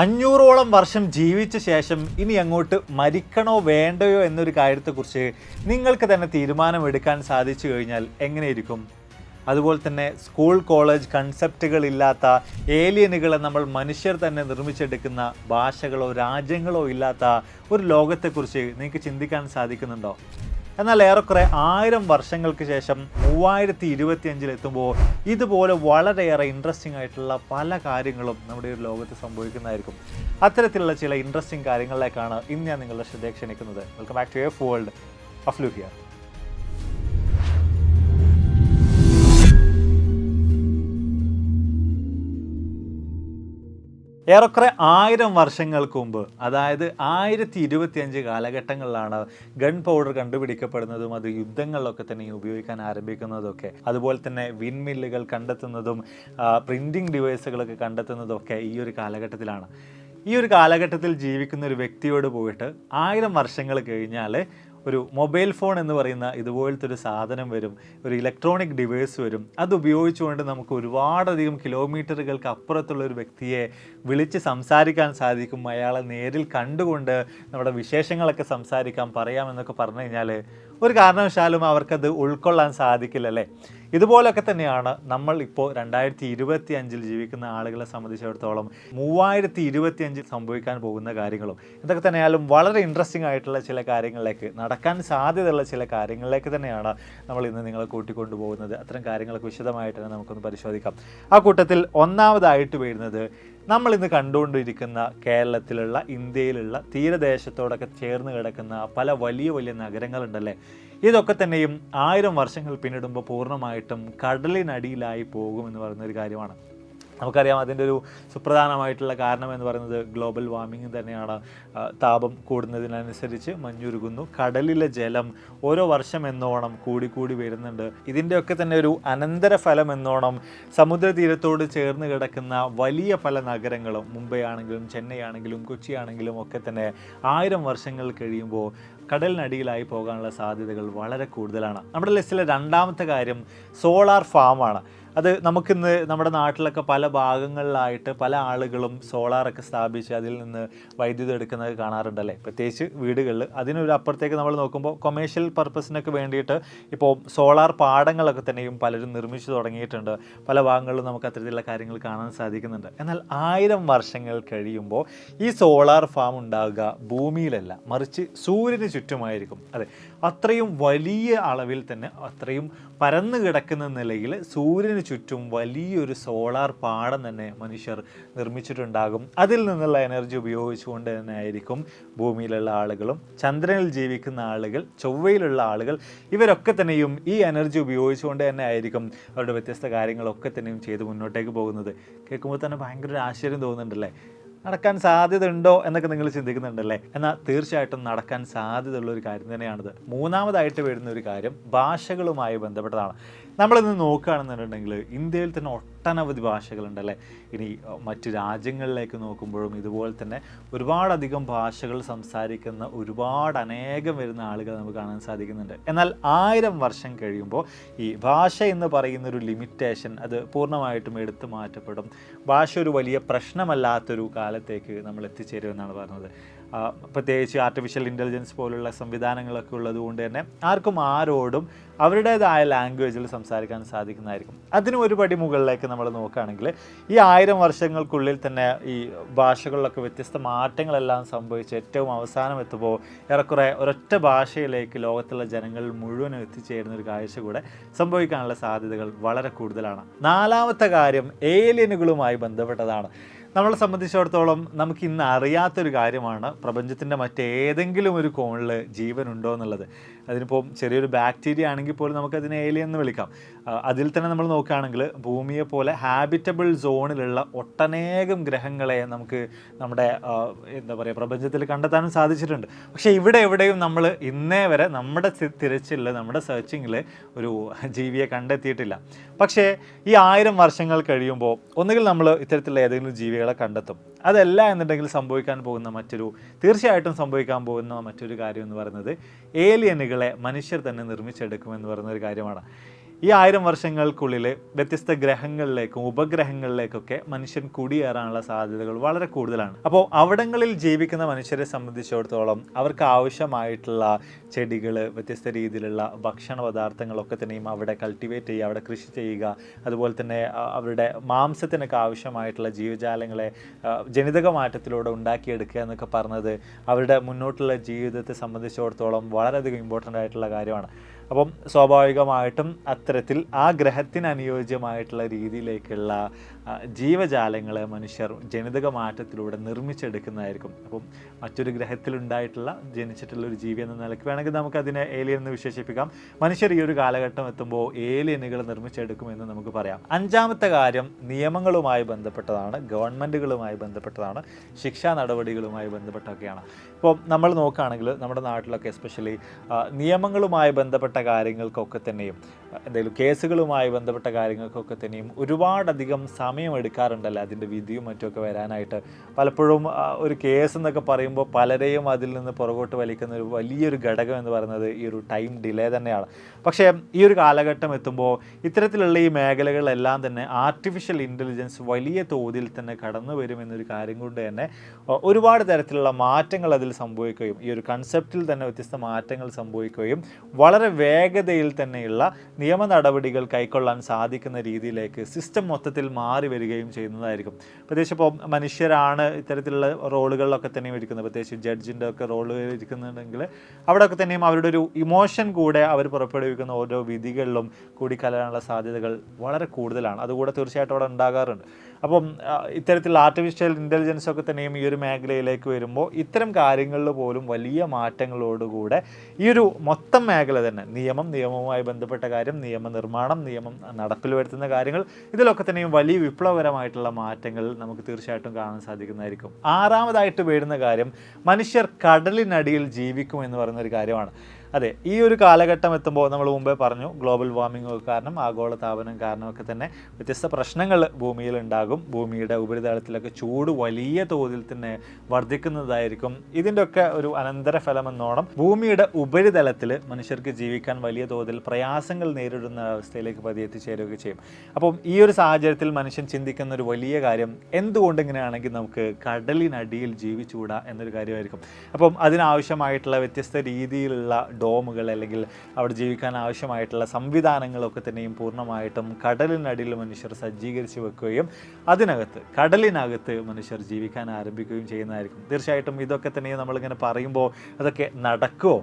500ഓളം വർഷം ജീവിച്ച ശേഷം ഇനി അങ്ങോട്ട് മരിക്കണോ വേണ്ടയോ എന്നൊരു കാര്യത്തെക്കുറിച്ച് നിങ്ങൾക്ക് തന്നെ തീരുമാനമെടുക്കാൻ സാധിച്ചു കഴിഞ്ഞാൽ എങ്ങനെയിരിക്കും? അതുപോലെ തന്നെ സ്കൂൾ കോളേജ് കൺസെപ്റ്റുകളില്ലാത്ത ഏലിയനുകളെ നമ്മൾ മനുഷ്യർ തന്നെ നിർമ്മിച്ചെടുക്കുന്ന ഭാഷകളോ രാജ്യങ്ങളോ ഇല്ലാത്ത ഒരു ലോകത്തെക്കുറിച്ച് നിങ്ങൾക്ക് ചിന്തിക്കാൻ സാധിക്കുന്നുണ്ടോ? എന്നാൽ ഏറെക്കുറെ 1000 വർഷങ്ങൾക്ക് ശേഷം 3025 എത്തുമ്പോൾ ഇതുപോലെ വളരെയേറെ ഇൻട്രസ്റ്റിംഗ് ആയിട്ടുള്ള പല കാര്യങ്ങളും നമ്മുടെ ഒരു ലോകത്ത് സംഭവിക്കുന്നതായിരിക്കും. അത്തരത്തിലുള്ള ചില ഇൻട്രസ്റ്റിംഗ് കാര്യങ്ങളിലേക്കാണ് ഇന്ന് ഞാൻ നിങ്ങളുടെ ശ്രദ്ധയെ ക്ഷണിക്കുന്നത്. Welcome back to F world of ലു ഹിയർ. ഏറെക്കുറെ 1000 വർഷങ്ങൾക്ക് മുമ്പ്, അതായത് 1025 കാലഘട്ടങ്ങളിലാണ് ഗൺ പൗഡർ കണ്ടുപിടിക്കപ്പെടുന്നതും അത് യുദ്ധങ്ങളിലൊക്കെ തന്നെ ഉപയോഗിക്കാൻ ആരംഭിക്കുന്നതൊക്കെ. അതുപോലെ തന്നെ വിൻമില്ലുകൾ കണ്ടെത്തുന്നതും പ്രിൻറ്റിംഗ് ഡിവൈസുകളൊക്കെ കണ്ടെത്തുന്നതൊക്കെ ഈ ഒരു കാലഘട്ടത്തിലാണ്. ഈ ഒരു കാലഘട്ടത്തിൽ ജീവിക്കുന്ന ഒരു വ്യക്തിയോട് പോയിട്ട് 1000 വർഷങ്ങൾ കഴിഞ്ഞാൽ ഒരു മൊബൈൽ ഫോൺ എന്ന് പറയുന്ന ഇതുപോലത്തെ ഒരു സാധനം വരും, ഒരു ഇലക്ട്രോണിക് ഡിവൈസ് വരും. അത് ഉപയോഗിച്ചുകൊണ്ട് നമുക്ക് ഒരുപാടധികം കിലോമീറ്ററുകൾക്ക് അപ്പുറത്തുള്ള ഒരു വ്യക്തിയെ വിളിച്ച് സംസാരിക്കാൻ സാധിക്കും. അയാളെ നേരിൽ കണ്ടുകൊണ്ട് നമ്മുടെ വിശേഷങ്ങളൊക്കെ സംസാരിക്കാം, പറയാമെന്നൊക്കെ പറഞ്ഞു കഴിഞ്ഞാൽ ഒരു കാരണവശാലും അവർക്കത് ഉൾക്കൊള്ളാൻ സാധിക്കില്ലല്ലേ. ഇതുപോലൊക്കെ തന്നെയാണ് നമ്മൾ ഇപ്പോൾ 2025 ജീവിക്കുന്ന ആളുകളെ സംബന്ധിച്ചിടത്തോളം 3025 സംഭവിക്കാൻ പോകുന്ന കാര്യങ്ങളും. ഇതൊക്കെ തന്നെയാലും വളരെ ഇൻട്രസ്റ്റിംഗ് ആയിട്ടുള്ള ചില കാര്യങ്ങളിലേക്ക്, നടക്കാൻ സാധ്യതയുള്ള ചില കാര്യങ്ങളിലേക്ക് തന്നെയാണ് നമ്മൾ ഇന്ന് നിങ്ങളെ കൂട്ടിക്കൊണ്ടു പോകുന്നത്. അത്തരം കാര്യങ്ങളൊക്കെ വിശദമായിട്ട് തന്നെ നമുക്കൊന്ന് പരിശോധിക്കാം. ആ കൂട്ടത്തിൽ ഒന്നാമതായിട്ട് വരുന്നത്, നമ്മൾ ഇന്ന് കണ്ടുകൊണ്ടിരിക്കുന്ന കേരളത്തിലുള്ള, ഇന്ത്യയിലുള്ള തീരദേശത്തോടൊക്കെ ചേർന്ന് കിടക്കുന്ന പല വലിയ വലിയ നഗരങ്ങളുണ്ടല്ലേ, ഇതൊക്കെ തന്നെയും 1000 വർഷങ്ങൾ പിന്നിടുമ്പോൾ പൂർണ്ണമായിട്ടും കടലിനടിയിലായി പോകുമെന്ന് പറയുന്നൊരു കാര്യമാണ്. നമുക്കറിയാം അതിൻ്റെ ഒരു സുപ്രധാനമായിട്ടുള്ള കാരണം എന്ന് പറയുന്നത് ഗ്ലോബൽ വാർമിംഗ് തന്നെയാണ്. താപം കൂടുന്നതിനനുസരിച്ച് മഞ്ഞുരുകുന്നു, കടലിലെ ജലം ഓരോ വർഷം എന്നോണം കൂടിക്കൂടി വരുന്നുണ്ട്. ഇതിൻ്റെയൊക്കെ തന്നെ ഒരു അനന്തരഫലം എന്നോണം സമുദ്രതീരത്തോട് ചേർന്ന് കിടക്കുന്ന വലിയ പല നഗരങ്ങളും, മുംബൈ ആണെങ്കിലും ചെന്നൈ ആണെങ്കിലും കൊച്ചി ആണെങ്കിലും ഒക്കെ തന്നെ 1000 വർഷങ്ങൾ കഴിയുമ്പോൾ കടലിനടിയിലായി പോകാനുള്ള സാധ്യതകൾ വളരെ കൂടുതലാണ്. നമ്മുടെ ലിസ്റ്റിലെ രണ്ടാമത്തെ കാര്യം സോളാർ ഫാമാണ്. അത് നമുക്കിന്ന് നമ്മുടെ നാട്ടിലൊക്കെ പല ഭാഗങ്ങളിലായിട്ട് പല ആളുകളും സോളാറൊക്കെ സ്ഥാപിച്ച് അതിൽ നിന്ന് വൈദ്യുതി എടുക്കുന്നത് കാണാറുണ്ടല്ലേ, പ്രത്യേകിച്ച് വീടുകളിൽ. അതിനൊരു അപ്പുറത്തേക്ക് നമ്മൾ നോക്കുമ്പോൾ കൊമേഴ്ഷ്യൽ പർപ്പസിനൊക്കെ വേണ്ടിയിട്ട് ഇപ്പോൾ സോളാർ പാടങ്ങളൊക്കെ തന്നെയും പലരും നിർമ്മിച്ചു തുടങ്ങിയിട്ടുണ്ട്. പല ഭാഗങ്ങളിലും നമുക്ക് അത്തരത്തിലുള്ള കാര്യങ്ങൾ കാണാൻ സാധിക്കുന്നുണ്ട്. എന്നാൽ 1000 വർഷങ്ങൾ കഴിയുമ്പോൾ ഈ സോളാർ ഫാം ഉണ്ടാവുക ഭൂമിയിലല്ല, മറിച്ച് സൂര്യന് ചുറ്റുമായിരിക്കും. അതെ, അത്രയും വലിയ അളവിൽ തന്നെ, അത്രയും പരന്നു കിടക്കുന്ന നിലയിൽ സൂര്യന് ചുറ്റും വലിയൊരു സോളാർ പാടം തന്നെ മനുഷ്യർ നിർമ്മിച്ചിട്ടുണ്ടാകും. അതിൽ നിന്നുള്ള എനർജി ഉപയോഗിച്ചുകൊണ്ട് തന്നെ ആയിരിക്കും ഭൂമിയിലുള്ള ആളുകളും, ചന്ദ്രനിൽ ജീവിക്കുന്ന ആളുകൾ, ചൊവ്വയിലുള്ള ആളുകൾ, ഇവരൊക്കെ തന്നെയും ഈ എനർജി ഉപയോഗിച്ചുകൊണ്ട് തന്നെ ആയിരിക്കും അവരുടെ വ്യത്യസ്ത കാര്യങ്ങളൊക്കെ തന്നെയും ചെയ്ത് മുന്നോട്ടേക്ക് പോകുന്നത്. കേൾക്കുമ്പോൾ തന്നെ ഭയങ്കര ഒരു ആശ്ചര്യം തോന്നുന്നുണ്ടല്ലേ. നടക്കാൻ സാധ്യത ഉണ്ടോ എന്നൊക്കെ നിങ്ങൾ ചിന്തിക്കുന്നുണ്ടല്ലേ. എന്നാൽ തീർച്ചയായിട്ടും നടക്കാൻ സാധ്യതയുള്ള ഒരു കാര്യം തന്നെയാണിത്. മൂന്നാമതായിട്ട് വരുന്ന ഒരു കാര്യം ഭാഷകളുമായി ബന്ധപ്പെട്ടതാണ്. നമ്മളിന്ന് നോക്കുകയാണെന്നുണ്ടെങ്കിൽ ഇന്ത്യയിൽ തന്നെ ഒട്ടനവധി ഭാഷകളുണ്ടല്ലേ. ഇനി മറ്റു രാജ്യങ്ങളിലേക്ക് നോക്കുമ്പോഴും ഇതുപോലെ തന്നെ ഒരുപാടധികം ഭാഷകൾ സംസാരിക്കുന്ന അനേകം വരുന്ന ആളുകൾ നമുക്ക് കാണാൻ സാധിക്കുന്നുണ്ട്. എന്നാൽ 1000 വർഷം കഴിയുമ്പോൾ ഈ ഭാഷ എന്ന് പറയുന്നൊരു ലിമിറ്റേഷൻ അത് പൂർണ്ണമായിട്ടും എടുത്തു മാറ്റപ്പെടും. ഭാഷ ഒരു വലിയ പ്രശ്നമല്ലാത്തൊരു കാലത്തേക്ക് നമ്മൾ എത്തിച്ചേരുമെന്നാണ് പറഞ്ഞത്. പ്രത്യേകിച്ച് ആർട്ടിഫിഷ്യൽ ഇൻ്റലിജൻസ് പോലുള്ള സംവിധാനങ്ങളൊക്കെ ഉള്ളത് കൊണ്ട് തന്നെ ആർക്കും ആരോടും അവരുടേതായ ലാംഗ്വേജിൽ സംസാരിക്കാൻ സാധിക്കുന്നതായിരിക്കും. അതിനും ഒരു പടി മുകളിലേക്ക് നമ്മൾ നോക്കുകയാണെങ്കിൽ ഈ 1000 വർഷങ്ങൾക്കുള്ളിൽ തന്നെ ഈ ഭാഷകളിലൊക്കെ വ്യത്യസ്ത മാറ്റങ്ങളെല്ലാം സംഭവിച്ച് ഏറ്റവും അവസാനം എത്തുമ്പോൾ ഏറെക്കുറെ ഒരൊറ്റ ഭാഷയിലേക്ക് ലോകത്തുള്ള ജനങ്ങൾ മുഴുവനും എത്തിച്ചേരുന്ന ഒരു കാഴ്ച കൂടെ സംഭവിക്കാനുള്ള സാധ്യതകൾ വളരെ കൂടുതലാണ്. നാലാമത്തെ കാര്യം ഏലിയനുകളുമായി ബന്ധപ്പെട്ടതാണ്. നമ്മളെ സംബന്ധിച്ചിടത്തോളം നമുക്ക് ഇന്ന് അറിയാത്തൊരു കാര്യമാണ് പ്രപഞ്ചത്തിൻ്റെ മറ്റേതെങ്കിലും ഒരു കോണിൽ ജീവനുണ്ടോ എന്നുള്ളത്. അതിനിപ്പോൾ ചെറിയൊരു ബാക്ടീരിയ ആണെങ്കിൽ പോലും നമുക്കതിനെ ഏലിയൻ എന്ന് വിളിക്കാം. അതിൽ തന്നെ നമ്മൾ നോക്കുകയാണെങ്കിൽ ഭൂമിയെ പോലെ ഹാബിറ്റബിൾ സോണിലുള്ള ഒട്ടനേകം ഗ്രഹങ്ങളെ നമുക്ക് നമ്മുടെ പ്രപഞ്ചത്തിൽ കണ്ടെത്താനും സാധിച്ചിട്ടുണ്ട്. പക്ഷേ ഇവിടെ എവിടെയും നമ്മൾ ഇന്നേ വരെ നമ്മുടെ തിരച്ചിലിൽ, നമ്മുടെ സെർച്ചിങ്ങിൽ ഒരു ജീവിയെ കണ്ടെത്തിയിട്ടില്ല. പക്ഷേ ഈ 1000 വർഷങ്ങൾ കഴിയുമ്പോൾ ഒന്നുകിൽ നമ്മൾ ഇത്തരത്തിലുള്ള ഏതെങ്കിലും ജീവികളെ കണ്ടെത്തും. അതല്ല എന്നുണ്ടെങ്കിൽ തീർച്ചയായിട്ടും സംഭവിക്കാൻ പോകുന്ന മറ്റൊരു കാര്യം എന്ന് പറയുന്നത് ഏലിയനുകളെ മനുഷ്യർ തന്നെ നിർമ്മിച്ചെടുക്കുമെന്ന് പറയുന്ന ഒരു കാര്യമാണ്. ഈ 1000 വർഷങ്ങൾക്കുള്ളിൽ വ്യത്യസ്ത ഗ്രഹങ്ങളിലേക്കും ഉപഗ്രഹങ്ങളിലേക്കൊക്കെ മനുഷ്യൻ കുടിയേറാനുള്ള സാധ്യതകൾ വളരെ കൂടുതലാണ്. അപ്പോൾ അവിടങ്ങളിൽ ജീവിക്കുന്ന മനുഷ്യരെ സംബന്ധിച്ചിടത്തോളം അവർക്ക് ആവശ്യമായിട്ടുള്ള ചെടികൾ, വ്യത്യസ്ത രീതിയിലുള്ള ഭക്ഷണ പദാർത്ഥങ്ങളൊക്കെ തന്നെയും അവിടെ കൾട്ടിവേറ്റ് ചെയ്യുക, അവിടെ കൃഷി ചെയ്യുക, അതുപോലെ തന്നെ അവരുടെ മാംസത്തിനൊക്കെ ആവശ്യമായിട്ടുള്ള ജീവജാലങ്ങളെ ജനിതക മാറ്റത്തിലൂടെ ഉണ്ടാക്കിയെടുക്കുക എന്നൊക്കെ പറഞ്ഞത് അവരുടെ മുന്നോട്ടുള്ള ജീവിതത്തെ സംബന്ധിച്ചിടത്തോളം വളരെയധികം ഇമ്പോർട്ടൻ്റ് ആയിട്ടുള്ള കാര്യമാണ്. അപ്പം സ്വാഭാവികമായിട്ടും അത്തരത്തിൽ ആ ഗ്രഹത്തിന് അനുയോജ്യമായിട്ടുള്ള രീതിയിലേക്കുള്ള ജീവജാലങ്ങളെ മനുഷ്യർ ജനിതക മാറ്റത്തിലൂടെ നിർമ്മിച്ചെടുക്കുന്നതായിരിക്കും. അപ്പം മറ്റൊരു ഗ്രഹത്തിലുണ്ടായിട്ടുള്ള ജനിച്ചിട്ടുള്ള ഒരു ജീവി എന്ന നിലയ്ക്ക് വേണമെങ്കിൽ നമുക്കതിനെ ഏലിയൻ എന്ന് വിശേഷിപ്പിക്കാം. മനുഷ്യർ ഈ ഒരു കാലഘട്ടം എത്തുമ്പോൾ ഏലിയനുകൾ നിർമ്മിച്ചെടുക്കുമെന്ന് നമുക്ക് പറയാം. 5-ാമത്തെ കാര്യം നിയമങ്ങളുമായി ബന്ധപ്പെട്ടതാണ്, ഗവൺമെൻറ്റുകളുമായി ബന്ധപ്പെട്ടതാണ്, ശിക്ഷാ നടപടികളുമായി ബന്ധപ്പെട്ടൊക്കെയാണ്. ഇപ്പോൾ നമ്മൾ നോക്കുകയാണെങ്കിൽ നമ്മുടെ നാട്ടിലൊക്കെ എസ്പെഷ്യലി നിയമങ്ങളുമായി ബന്ധപ്പെട്ട കാര്യങ്ങൾക്കൊക്കെ തന്നെയും എന്തെങ്കിലും കേസുകളുമായി ബന്ധപ്പെട്ട കാര്യങ്ങൾക്കൊക്കെ തന്നെയും ഒരുപാടധികം സമയമെടുക്കാറുണ്ടല്ലോ അതിൻ്റെ വിധിയും മറ്റുമൊക്കെ വരാനായിട്ട്. പലപ്പോഴും ഒരു കേസ് എന്നൊക്കെ പറയുമ്പോൾ പലരെയും അതിൽ നിന്ന് പുറകോട്ട് വലിക്കുന്ന ഒരു വലിയൊരു ഘടകം എന്ന് പറയുന്നത് ഈ ഒരു ടൈം ഡിലേ തന്നെയാണ്. പക്ഷേ ഈ ഒരു കാലഘട്ടം എത്തുമ്പോൾ ഇത്തരത്തിലുള്ള ഈ മേഖലകളെല്ലാം തന്നെ ആർട്ടിഫിഷ്യൽ ഇൻ്റലിജൻസ് വലിയ തോതിൽ തന്നെ കടന്നു വരുമെന്നൊരു കാര്യം കൊണ്ട് തന്നെ ഒരുപാട് തരത്തിലുള്ള മാറ്റങ്ങൾ അതിൽ സംഭവിക്കുകയും ഈ ഒരു കൺസെപ്റ്റിൽ തന്നെ വ്യത്യസ്ത മാറ്റങ്ങൾ സംഭവിക്കുകയും വളരെ വേഗതയിൽ തന്നെയുള്ള നിയമ നടപടികൾ കൈക്കൊള്ളാൻ സാധിക്കുന്ന രീതിയിലേക്ക് സിസ്റ്റം മൊത്തത്തിൽ മാറി വരികയും ചെയ്യുന്നതായിരിക്കും. പ്രത്യേകിച്ച് ഇപ്പോൾ മനുഷ്യരാണ് ഇത്തരത്തിലുള്ള റോളുകളിലൊക്കെ തന്നെയും ഇരിക്കുന്നത്, പ്രത്യേകിച്ച് ജഡ്ജിൻ്റെ ഒക്കെ റോളുകൾ ഇരിക്കുന്നുണ്ടെങ്കിൽ അവിടെയൊക്കെ തന്നെയും അവരുടെ ഒരു ഇമോഷൻ കൂടെ അവർ പുറപ്പെടുവിക്കുന്ന ഓരോ വിധികളിലും കൂടി കലരാനുള്ള സാധ്യതകൾ വളരെ കൂടുതലാണ്. അതുകൂടെ തീർച്ചയായിട്ടും അവിടെ ഉണ്ടാകാറുണ്ട്. അപ്പം ഇത്തരത്തിൽ ആർട്ടിഫിഷ്യൽ ഇൻ്റലിജൻസ് ഒക്കെ തന്നെയും ഈ ഒരു മേഖലയിലേക്ക് വരുമ്പോൾ ഇത്തരം കാര്യങ്ങളിൽ പോലും വലിയ മാറ്റങ്ങളോടുകൂടെ ഈ ഒരു മൊത്തം മേഖല തന്നെ നിയമവുമായി ബന്ധപ്പെട്ട കാര്യം, നിയമനിർമ്മാണം, നിയമം നടപ്പിൽ വരുത്തുന്ന കാര്യങ്ങൾ, ഇതിലൊക്കെ തന്നെയും വലിയ വിപ്ലവകരമായിട്ടുള്ള മാറ്റങ്ങൾ നമുക്ക് തീർച്ചയായിട്ടും കാണാൻ സാധിക്കുന്നതായിരിക്കും. 6-ാമതായിട്ട് വരുന്ന കാര്യം മനുഷ്യർ കടലിനടിയിൽ ജീവിക്കും എന്ന് പറയുന്നൊരു കാര്യമാണ്. അതെ, ഈ ഒരു കാലഘട്ടം എത്തുമ്പോൾ നമ്മൾ മുമ്പേ പറഞ്ഞു ഗ്ലോബൽ വാർമിംഗ് കാരണം, ആഗോളതാപനം കാരണമൊക്കെ തന്നെ വ്യത്യസ്ത പ്രശ്നങ്ങൾ ഭൂമിയിൽ ഉണ്ടാകും. ഭൂമിയുടെ ഉപരിതലത്തിലൊക്കെ ചൂട് വലിയ തോതിൽ തന്നെ വർദ്ധിക്കുന്നതായിരിക്കും. ഇതിൻ്റെയൊക്കെ ഒരു അനന്തരഫലം എന്നോണം ഭൂമിയുടെ ഉപരിതലത്തിൽ മനുഷ്യർക്ക് ജീവിക്കാൻ വലിയ തോതിൽ പ്രയാസങ്ങൾ നേരിടുന്ന അവസ്ഥയിലേക്ക് പതിയെ എത്തിച്ചേരുകയൊക്കെ ചെയ്യും. അപ്പം ഈ ഒരു സാഹചര്യത്തിൽ മനുഷ്യൻ ചിന്തിക്കുന്ന ഒരു വലിയ കാര്യം എന്തുകൊണ്ട് ഇങ്ങനെയാണെങ്കിൽ നമുക്ക് കടലിനടിയിൽ ജീവിച്ചുകൂടാ എന്നൊരു കാര്യമായിരിക്കും. അപ്പം അതിനാവശ്യമായിട്ടുള്ള വ്യത്യസ്ത രീതിയിലുള്ള ഡോമുകൾ അല്ലെങ്കിൽ അവിടെ ജീവിക്കാൻ ആവശ്യമായിട്ടുള്ള സംവിധാനങ്ങളൊക്കെ തന്നെയും പൂർണ്ണമായിട്ടും കടലിനടിയിൽ മനുഷ്യർ സജ്ജീകരിച്ച് വെക്കുകയും കടലിനകത്ത് മനുഷ്യർ ജീവിക്കാൻ ആരംഭിക്കുകയും ചെയ്യുന്നതായിരിക്കും. തീർച്ചയായിട്ടും ഇതൊക്കെ തന്നെയും നമ്മളിങ്ങനെ പറയുമ്പോൾ അതൊക്കെ നടക്കുമോ?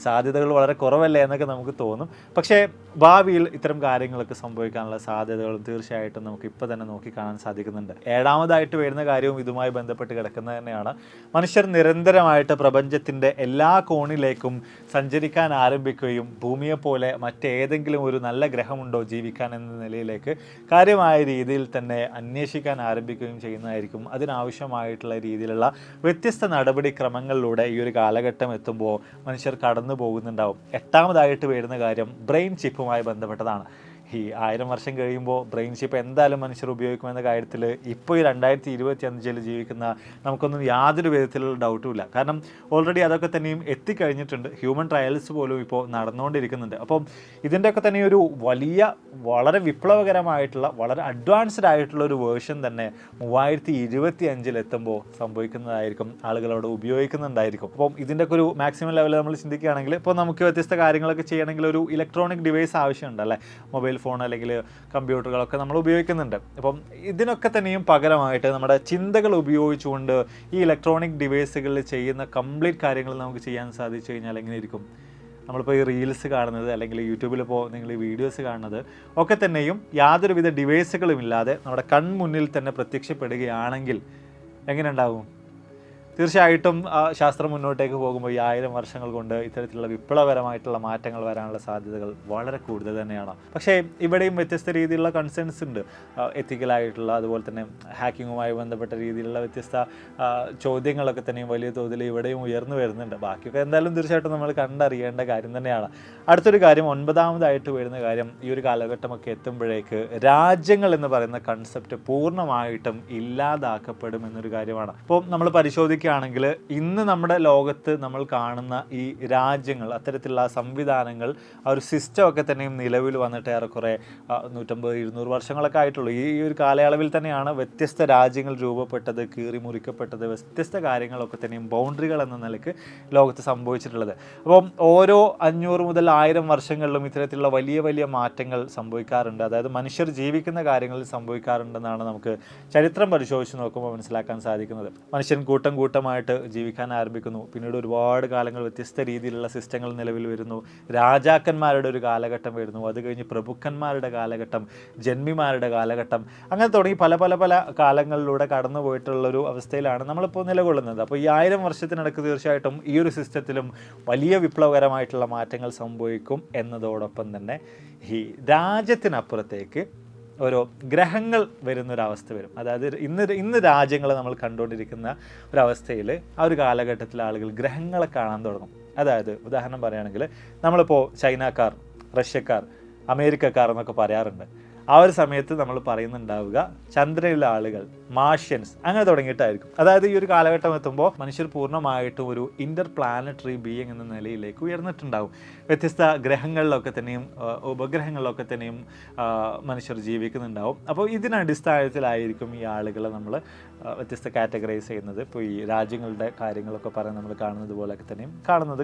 സാധ്യതകൾ വളരെ കുറവല്ലേ എന്നൊക്കെ നമുക്ക് തോന്നും. പക്ഷേ ഭാവിയിൽ ഇത്തരം കാര്യങ്ങളൊക്കെ സംഭവിക്കാനുള്ള സാധ്യതകളും തീർച്ചയായിട്ടും നമുക്ക് ഇപ്പോൾ തന്നെ നോക്കിക്കാണാൻ സാധിക്കുന്നുണ്ട്. 7-ാമതായിട്ട് വരുന്ന കാര്യവും ഇതുമായി ബന്ധപ്പെട്ട് കിടക്കുന്നത് തന്നെയാണ്. മനുഷ്യർ നിരന്തരമായിട്ട് പ്രപഞ്ചത്തിൻ്റെ എല്ലാ കോണിലേക്കും സഞ്ചരിക്കാൻ ആരംഭിക്കുകയും ഭൂമിയെപ്പോലെ മറ്റേതെങ്കിലും ഒരു നല്ല ഗ്രഹമുണ്ടോ ജീവിക്കാൻ എന്ന നിലയിലേക്ക് കാര്യമായ രീതിയിൽ തന്നെ അന്വേഷിക്കാൻ ആരംഭിക്കുകയും ചെയ്യുന്നതായിരിക്കും. അതിനാവശ്യമായിട്ടുള്ള രീതിയിലുള്ള വ്യത്യസ്ത നടപടിക്രമങ്ങളിലൂടെ ഈ ഒരു കാലഘട്ടം എത്തുമ്പോൾ മനുഷ്യർ കടന്നു പോകുന്നുണ്ടാവും. 8-ാമതായിട്ട് വരുന്ന കാര്യം ബ്രെയിൻ ചിപ്പുമായി ബന്ധപ്പെട്ടതാണ്. ഈ 1000 വർഷം കഴിയുമ്പോൾ ബ്രെയിൻ ചിപ്പ് എന്തായാലും മനുഷ്യർ ഉപയോഗിക്കുമെന്ന കാര്യത്തിൽ ഇപ്പോൾ ഈ 2025 ജീവിക്കുന്ന നമുക്കൊന്നും യാതൊരു വിധത്തിലുള്ള ഡൗട്ടും ഇല്ല. കാരണം ഓൾറെഡി അതൊക്കെ തന്നെയും എത്തിക്കഴിഞ്ഞിട്ടുണ്ട്. ഹ്യൂമൻ ട്രയൽസ് പോലും ഇപ്പോൾ നടന്നുകൊണ്ടിരിക്കുന്നുണ്ട്. അപ്പം ഇതിൻ്റെയൊക്കെ തന്നെ ഒരു വളരെ വിപ്ലവകരമായിട്ടുള്ള വളരെ അഡ്വാൻസ്ഡ് ആയിട്ടുള്ള ഒരു വേർഷൻ തന്നെ 2025 എത്തുമ്പോൾ സംഭവിക്കുന്നതായിരിക്കും. ആളുകളോട് ഉപയോഗിക്കുന്നുണ്ടായിരിക്കും. അപ്പം ഇതിൻ്റെയൊക്കെ ഒരു മാക്സിമം ലെവൽ നമ്മൾ ചിന്തിക്കുകയാണെങ്കിൽ ഇപ്പോൾ നമുക്ക് വ്യത്യസ്ത കാര്യങ്ങളൊക്കെ ചെയ്യണമെങ്കിൽ ഒരു ഇലക്ട്രോണിക് ഡിവൈസ് ആവശ്യമുണ്ട് അല്ലേ? മൊബൈൽ ഫോൺ അല്ലെങ്കിൽ കമ്പ്യൂട്ടറുകളൊക്കെ നമ്മൾ ഉപയോഗിക്കുന്നുണ്ട്. അപ്പം ഇതിനൊക്കെ തന്നെയും പകരമായിട്ട് നമ്മുടെ ചിന്തകൾ ഉപയോഗിച്ചുകൊണ്ട് ഈ ഇലക്ട്രോണിക് ഡിവൈസുകളിൽ ചെയ്യുന്ന കംപ്ലീറ്റ് കാര്യങ്ങൾ നമുക്ക് ചെയ്യാൻ സാധിച്ചു കഴിഞ്ഞാൽ എങ്ങനെയിരിക്കും? നമ്മളിപ്പോൾ ഈ റീൽസ് കാണുന്നത് അല്ലെങ്കിൽ യൂട്യൂബിലിപ്പോൾ നിങ്ങൾ ഈ വീഡിയോസ് കാണുന്നത് ഒക്കെ തന്നെയും യാതൊരുവിധ ഡിവൈസുകളും ഇല്ലാതെ നമ്മുടെ കൺമുന്നിൽ തന്നെ പ്രത്യക്ഷപ്പെടുകയാണെങ്കിൽ എങ്ങനെ ഉണ്ടാകും? തീർച്ചയായിട്ടും ശാസ്ത്രം മുന്നോട്ടേക്ക് പോകുമ്പോൾ ഈ 1000 വർഷങ്ങൾ കൊണ്ട് ഇത്തരത്തിലുള്ള വിപ്ലവകരമായിട്ടുള്ള മാറ്റങ്ങൾ വരാനുള്ള സാധ്യതകൾ വളരെ കൂടുതൽ തന്നെയാണ്. പക്ഷേ ഇവിടെയും വ്യത്യസ്ത രീതിയിലുള്ള കൺസേൺസ് ഉണ്ട്. എത്തിക്കലായിട്ടുള്ള അതുപോലെ തന്നെ ഹാക്കിങ്ങുമായി ബന്ധപ്പെട്ട രീതിയിലുള്ള വ്യത്യസ്ത ചോദ്യങ്ങളൊക്കെ തന്നെയും വലിയ തോതിൽ ഇവിടെയും ഉയർന്നു വരുന്നുണ്ട്. ബാക്കിയൊക്കെ എന്തായാലും തീർച്ചയായിട്ടും നമ്മൾ കണ്ടറിയേണ്ട കാര്യം തന്നെയാണ്. അടുത്തൊരു കാര്യം 9-ാമതായിട്ട് വരുന്ന കാര്യം ഈ ഒരു കാലഘട്ടമൊക്കെ എത്തുമ്പോഴേക്ക് രാജ്യങ്ങൾ എന്ന് പറയുന്ന കൺസെപ്റ്റ് പൂർണ്ണമായിട്ടും ഇല്ലാതാക്കപ്പെടും എന്നൊരു കാര്യമാണ്. ഇപ്പോൾ നമ്മൾ പരിശോധിക്കുക പരിശോധിക്കുകയാണെങ്കിൽ ഇന്ന് നമ്മുടെ ലോകത്ത് നമ്മൾ കാണുന്ന ഈ രാജ്യങ്ങൾ, അത്തരത്തിലുള്ള സംവിധാനങ്ങൾ, ആ ഒരു സിസ്റ്റം ഒക്കെ തന്നെയും നിലവിൽ വന്നിട്ട് ഏറെക്കുറെ 150-200 വർഷങ്ങളൊക്കെ ആയിട്ടുള്ളൂ. ഈ ഒരു കാലയളവിൽ തന്നെയാണ് വ്യത്യസ്ത രാജ്യങ്ങൾ രൂപപ്പെട്ടത്, കീറി മുറിക്കപ്പെട്ടത്, വ്യത്യസ്ത കാര്യങ്ങളൊക്കെ തന്നെയും ബൗണ്ടറികൾ എന്ന നിലയ്ക്ക് ലോകത്ത് സംഭവിച്ചിട്ടുള്ളത്. അപ്പം ഓരോ 500 മുതൽ 1000 വർഷങ്ങളിലും ഇത്തരത്തിലുള്ള വലിയ വലിയ മാറ്റങ്ങൾ സംഭവിക്കാറുണ്ട്. അതായത് മനുഷ്യർ ജീവിക്കുന്ന കാര്യങ്ങളിൽ സംഭവിക്കാറുണ്ടെന്നാണ് നമുക്ക് ചരിത്രം പരിശോധിച്ച് നോക്കുമ്പോൾ മനസ്സിലാക്കാൻ സാധിക്കുന്നത്. മനുഷ്യൻ കൂട്ടം കൂട്ടമായിട്ട് ജീവിക്കാൻ ആരംഭിക്കുന്നു. പിന്നീട് ഒരുപാട് കാലങ്ങൾ വ്യത്യസ്ത രീതിയിലുള്ള സിസ്റ്റങ്ങൾ നിലവിൽ വരുന്നു. രാജാക്കന്മാരുടെ ഒരു കാലഘട്ടം വരുന്നു. അത് കഴിഞ്ഞ് പ്രഭുക്കന്മാരുടെ കാലഘട്ടം, ജന്മിമാരുടെ കാലഘട്ടം, അങ്ങനെ തുടങ്ങി പല പല പല കാലങ്ങളിലൂടെ കടന്നു പോയിട്ടുള്ളൊരു അവസ്ഥയിലാണ് നമ്മളിപ്പോൾ നിലകൊള്ളുന്നത്. അപ്പോൾ ഈ 1000 വർഷത്തിനിടയ്ക്ക് തീർച്ചയായിട്ടും ഈ ഒരു സിസ്റ്റത്തിലും വലിയ വിപ്ലവകരമായിട്ടുള്ള മാറ്റങ്ങൾ സംഭവിക്കും എന്നതോടൊപ്പം തന്നെ ഈ രാജ്യത്തിനപ്പുറത്തേക്ക് ഓരോ ഗ്രഹങ്ങൾ വരുന്നൊരവസ്ഥ വരും. അതായത് ഇന്ന് രാജ്യങ്ങൾ നമ്മൾ കണ്ടുകൊണ്ടിരിക്കുന്ന ഒരവസ്ഥയിൽ ആ ഒരു കാലഘട്ടത്തിൽ ആളുകൾ ഗ്രഹങ്ങളെ കാണാൻ തുടങ്ങും. അതായത് ഉദാഹരണം പറയുകയാണെങ്കിൽ നമ്മളിപ്പോൾ ചൈനക്കാർ, റഷ്യക്കാർ, അമേരിക്കക്കാർ എന്നൊക്കെ പറയാറുണ്ട്. ആ ഒരു സമയത്ത് നമ്മൾ പറയുന്നുണ്ടാവുക ചന്ദ്രനിലെ ആളുകൾ, മാർഷ്യൻസ്, അങ്ങനെ തുടങ്ങിയിട്ടായിരിക്കും. അതായത് ഈ ഒരു കാലഘട്ടം എത്തുമ്പോൾ മനുഷ്യർ പൂർണ്ണമായിട്ടും ഒരു ഇൻ്റർ പ്ലാനറ്ററി ബീയിങ് എന്ന നിലയിലേക്ക് ഉയർന്നിട്ടുണ്ടാകും. വ്യത്യസ്ത ഗ്രഹങ്ങളിലൊക്കെ തന്നെയും ഉപഗ്രഹങ്ങളിലൊക്കെ തന്നെയും മനുഷ്യർ ജീവിക്കുന്നുണ്ടാവും. അപ്പോൾ ഇതിനടിസ്ഥാനത്തിലായിരിക്കും ഈ ആളുകളെ നമ്മൾ വ്യത്യസ്ത കാറ്റഗറൈസ് ചെയ്യുന്നത്. ഇപ്പോൾ ഈ രാജ്യങ്ങളുടെ കാര്യങ്ങളൊക്കെ പറഞ്ഞ് നമ്മൾ കാണുന്നത് പോലെയൊക്കെ തന്നെയും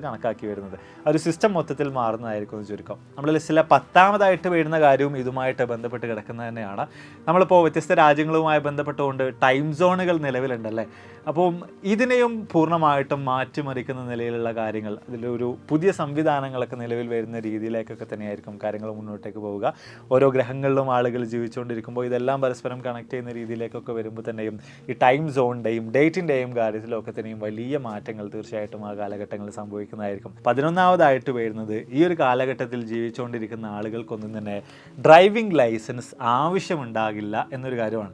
കണക്കാക്കി വരുന്നത്. ആ ഒരു സിസ്റ്റം മൊത്തത്തിൽ മാറുന്നതായിരിക്കും എന്ന് ചുരുക്കം. നമ്മൾ ലിസ്റ്റിലെ 10ാമതായിട്ട് വരുന്ന കാര്യവും ഇതുമായിട്ട് ബന്ധപ്പെട്ട് കിടക്കുന്നത് തന്നെയാണ്. നമ്മളിപ്പോൾ വ്യത്യസ്ത രാജ്യങ്ങളുമായി ബന്ധപ്പെട്ടുകൊണ്ട് ടൈം സോണുകൾ നിലവിലുണ്ടല്ലേ. അപ്പം ഇതിനെയും പൂർണ്ണമായിട്ടും മാറ്റിമറിക്കുന്ന നിലയിലുള്ള കാര്യങ്ങൾ, അതിലൊരു പുതിയ സംവിധാനങ്ങളൊക്കെ നിലവിൽ വരുന്ന രീതിയിലേക്കൊക്കെ തന്നെയായിരിക്കും കാര്യങ്ങൾ മുന്നോട്ടേക്ക് പോവുക. ഓരോ ഗ്രഹങ്ങളിലും ആളുകൾ ജീവിച്ചുകൊണ്ടിരിക്കുമ്പോൾ ഇതെല്ലാം പരസ്പരം കണക്ട് ചെയ്യുന്ന രീതിയിലേക്കൊക്കെ വരുമ്പോൾ തന്നെയും ഈ ടൈം സോണിൻ്റെയും ഡേറ്റിൻ്റെയും കാര്യത്തിലൊക്കെ തന്നെയും വലിയ മാറ്റങ്ങൾ തീർച്ചയായിട്ടും ആ കാലഘട്ടങ്ങളിൽ സംഭവിക്കുന്നതായിരിക്കും. 11ാമതായിട്ട് വരുന്നത് ഈ ഒരു കാലഘട്ടത്തിൽ ജീവിച്ചുകൊണ്ടിരിക്കുന്ന ആളുകൾക്കൊന്നും തന്നെ ഡ്രൈവിംഗ് ലൈസൻസ് ആവശ്യമുണ്ടാകില്ല എന്നൊരു കാര്യമാണ്.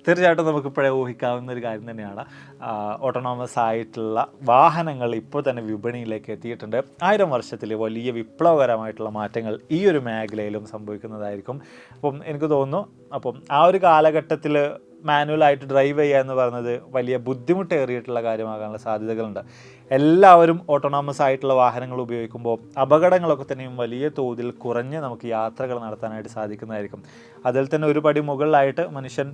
തീർച്ചയായിട്ടും നമുക്കിപ്പോഴേ ഊഹിക്കാവുന്ന ഒരു കാര്യം തന്നെയാണ്. ഓട്ടോണോമസ് ആയിട്ടുള്ള വാഹനങ്ങൾ ഇപ്പോൾ തന്നെ വിപണിയിലേക്ക് എത്തിയിട്ടുണ്ട്. 1000 വർഷത്തിൽ വലിയ വിപ്ലവകരമായിട്ടുള്ള മാറ്റങ്ങൾ ഈ ഒരു മേഖലയിലും സംഭവിക്കുന്നതായിരിക്കും. അപ്പം എനിക്ക് തോന്നുന്നു അപ്പം ആ ഒരു കാലഘട്ടത്തിൽ മാനുവലായിട്ട് ഡ്രൈവ് ചെയ്യുക എന്ന് പറയുന്നത് വലിയ ബുദ്ധിമുട്ടേറിയിട്ടുള്ള കാര്യമാകാനുള്ള സാധ്യതകളുണ്ട്. എല്ലാവരും ഓട്ടോണോമസ് ആയിട്ടുള്ള വാഹനങ്ങൾ ഉപയോഗിക്കുമ്പോൾ അപകടങ്ങളൊക്കെ തന്നെയും വലിയ തോതിൽ കുറഞ്ഞ് നമുക്ക് യാത്രകൾ നടത്താനായിട്ട് സാധിക്കുന്നതായിരിക്കും. അതിൽ തന്നെ ഒരു പടി മുകളിലായിട്ട് മനുഷ്യൻ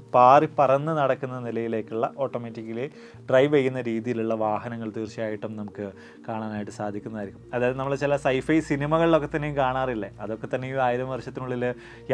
പറന്ന് നടക്കുന്ന നിലയിലേക്കുള്ള ഓട്ടോമാറ്റിക്കലി ഡ്രൈവ് ചെയ്യുന്ന രീതിയിലുള്ള വാഹനങ്ങൾ തീർച്ചയായിട്ടും നമുക്ക് കാണാനായിട്ട് സാധിക്കുന്നതായിരിക്കും. അതായത് നമ്മൾ ചില സൈഫൈ സിനിമകളിലൊക്കെ തന്നെയും കാണാറില്ലേ, അതൊക്കെ തന്നെ ഈ 1000 വർഷത്തിനുള്ളിൽ